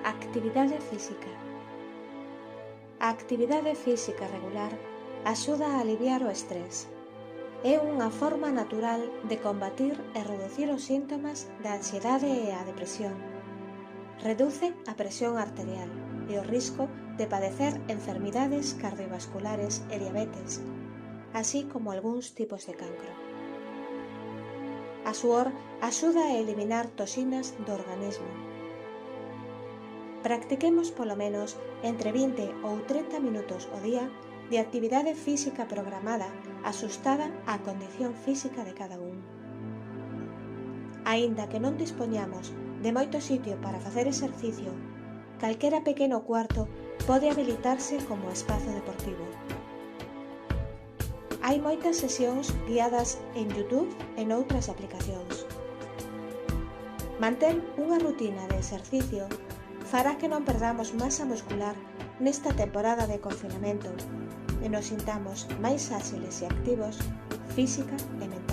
Actividade física. A actividade física regular axuda a aliviar o estrés. É unha forma natural de combatir e reducir os síntomas da ansiedade e a depresión. Reduce a presión arterial e o risco de padecer enfermidades cardiovasculares e diabetes, así como algúns tipos de cancro. A suor axuda a eliminar toxinas do organismo. Practiquemos polo menos entre 20 ou 30 minutos ao día de actividade física programada axustada á condición física de cada un. Aínda que non dispoñamos de moito sitio para facer exercicio, calquera pequeno cuarto pode habilitarse como espazo deportivo. Hai moitas sesións guiadas en YouTube e noutras aplicacións. Mantén unha rutina de exercicio fará que non perdamos masa muscular nesta temporada de confinamento e nos sintamos máis áxiles e activos física e mentalmente.